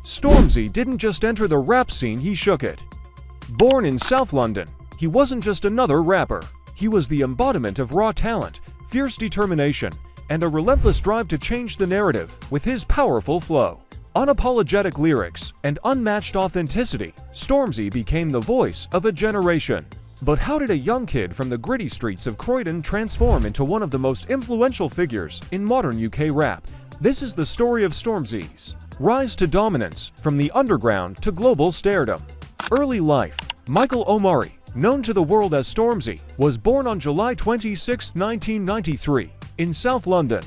Stormzy didn't just enter the rap scene, he shook it. Born in South London, he wasn't just another rapper. He was the embodiment of raw talent, fierce determination, and a relentless drive to change the narrative. With his powerful flow, unapologetic lyrics, and unmatched authenticity, Stormzy became the voice of a generation. But how did a young kid from the gritty streets of Croydon transform into one of the most influential figures in modern UK rap? This is the story of Stormzy's rise to dominance, from the underground to global stardom. Early life. Michael Omari, known to the world as Stormzy, was born on July 26, 1993, in South London.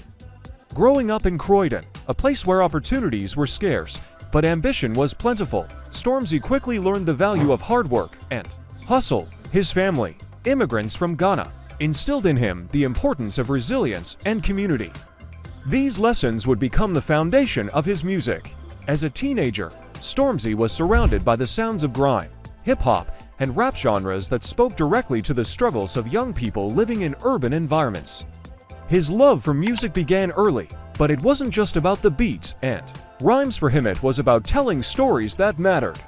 Growing up in Croydon, a place where opportunities were scarce, but ambition was plentiful, Stormzy quickly learned the value of hard work and hustle. His family, immigrants from Ghana, instilled in him the importance of resilience and community. These lessons would become the foundation of his music. As a teenager, Stormzy was surrounded by the sounds of grime, hip-hop, and rap genres that spoke directly to the struggles of young people living in urban environments. His love for music began early, but it wasn't just about the beats and rhymes for him. It was about telling stories that mattered.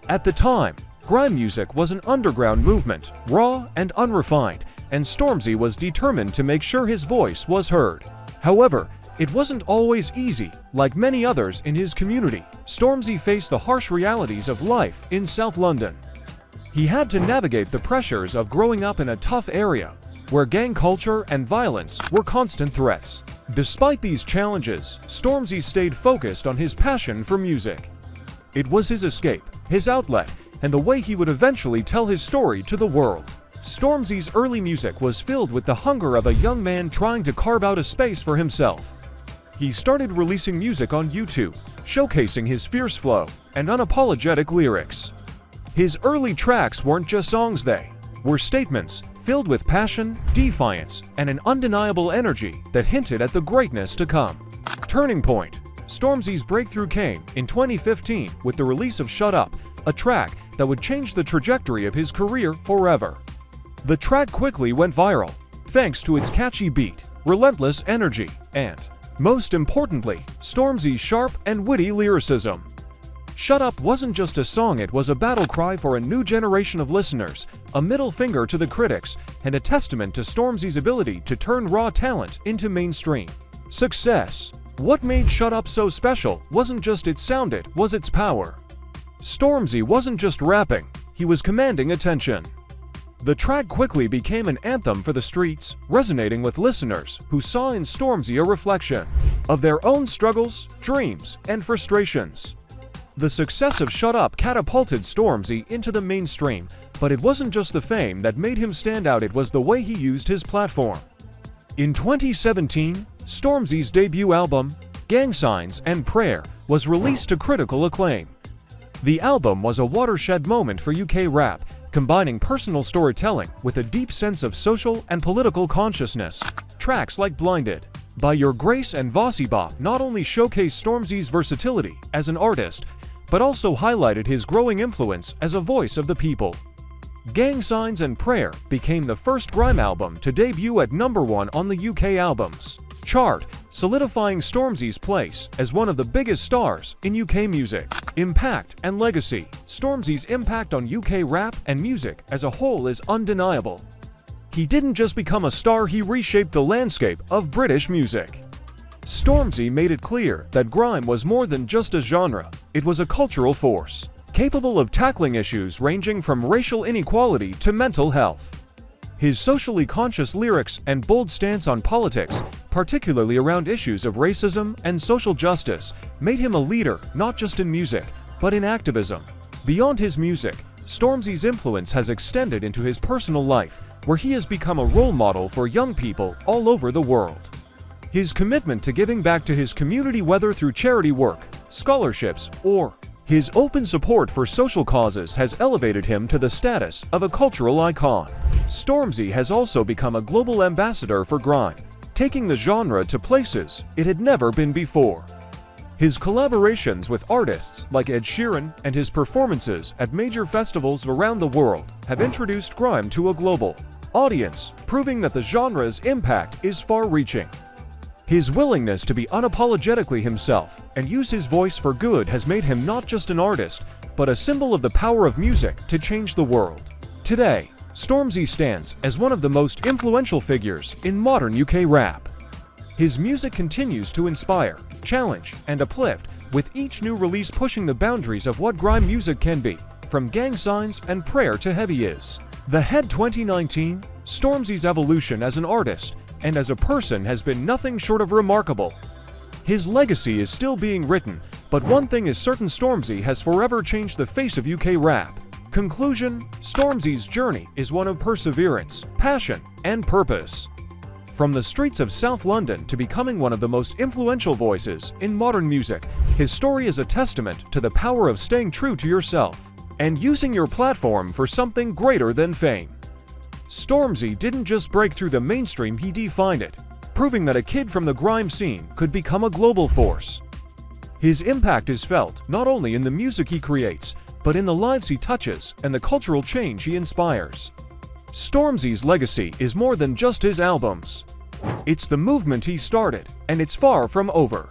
At the time, grime music was an underground movement, raw and unrefined, and Stormzy was determined to make sure his voice was heard. However, it wasn't always easy. Like many others in his community, Stormzy faced the harsh realities of life in South London. He had to navigate the pressures of growing up in a tough area, where gang culture and violence were constant threats. Despite these challenges, Stormzy stayed focused on his passion for music. It was his escape, his outlet, and the way he would eventually tell his story to the world. Stormzy's early music was filled with the hunger of a young man trying to carve out a space for himself. He started releasing music on YouTube, showcasing his fierce flow and unapologetic lyrics. His early tracks weren't just songs, they were statements filled with passion, defiance, and an undeniable energy that hinted at the greatness to come. Turning point. Stormzy's breakthrough came in 2015 with the release of Shut Up, a track that would change the trajectory of his career forever. The track quickly went viral, thanks to its catchy beat, relentless energy, and, most importantly, Stormzy's sharp and witty lyricism. Shut Up wasn't just a song, it was a battle cry for a new generation of listeners, a middle finger to the critics, and a testament to Stormzy's ability to turn raw talent into mainstream success. What made Shut Up so special wasn't just its sound, it was its power. Stormzy wasn't just rapping, he was commanding attention. The track quickly became an anthem for the streets, resonating with listeners who saw in Stormzy a reflection of their own struggles, dreams, and frustrations. The success of Shut Up catapulted Stormzy into the mainstream, but it wasn't just the fame that made him stand out, it was the way he used his platform. In 2017, Stormzy's debut album, Gang Signs and Prayer, was released to critical acclaim. The album was a watershed moment for UK rap, combining personal storytelling with a deep sense of social and political consciousness. Tracks like Blinded, By Your Grace and Vossi Bop not only showcased Stormzy's versatility as an artist, but also highlighted his growing influence as a voice of the people. Gang Signs and Prayer became the first grime album to debut at #1 on the UK Albums chart, solidifying Stormzy's place as one of the biggest stars in UK music. Impact and legacy. Stormzy's impact on UK rap and music as a whole is undeniable. He didn't just become a star, he reshaped the landscape of British music. Stormzy made it clear that grime was more than just a genre, it was a cultural force, capable of tackling issues ranging from racial inequality to mental health. His socially conscious lyrics and bold stance on politics, particularly around issues of racism and social justice, made him a leader not just in music, but in activism. Beyond his music, Stormzy's influence has extended into his personal life, where he has become a role model for young people all over the world. His commitment to giving back to his community, whether through charity work, scholarships, or his open support for social causes, has elevated him to the status of a cultural icon. Stormzy has also become a global ambassador for grime, taking the genre to places it had never been before. His collaborations with artists like Ed Sheeran and his performances at major festivals around the world have introduced grime to a global audience, proving that the genre's impact is far-reaching. His willingness to be unapologetically himself and use his voice for good has made him not just an artist, but a symbol of the power of music to change the world. Today, Stormzy stands as one of the most influential figures in modern UK rap. His music continues to inspire, challenge, and uplift, with each new release pushing the boundaries of what grime music can be, from gang signs and prayer to heavy is. The Head 2019, Stormzy's evolution as an artist and as a person has been nothing short of remarkable. His legacy is still being written, but one thing is certain: Stormzy has forever changed the face of UK rap. Conclusion: Stormzy's journey is one of perseverance, passion, and purpose. From the streets of South London to becoming one of the most influential voices in modern music, his story is a testament to the power of staying true to yourself and using your platform for something greater than fame. Stormzy didn't just break through the mainstream, he defined it, proving that a kid from the grime scene could become a global force. His impact is felt not only in the music he creates, but in the lives he touches and the cultural change he inspires. Stormzy's legacy is more than just his albums. It's the movement he started, and it's far from over.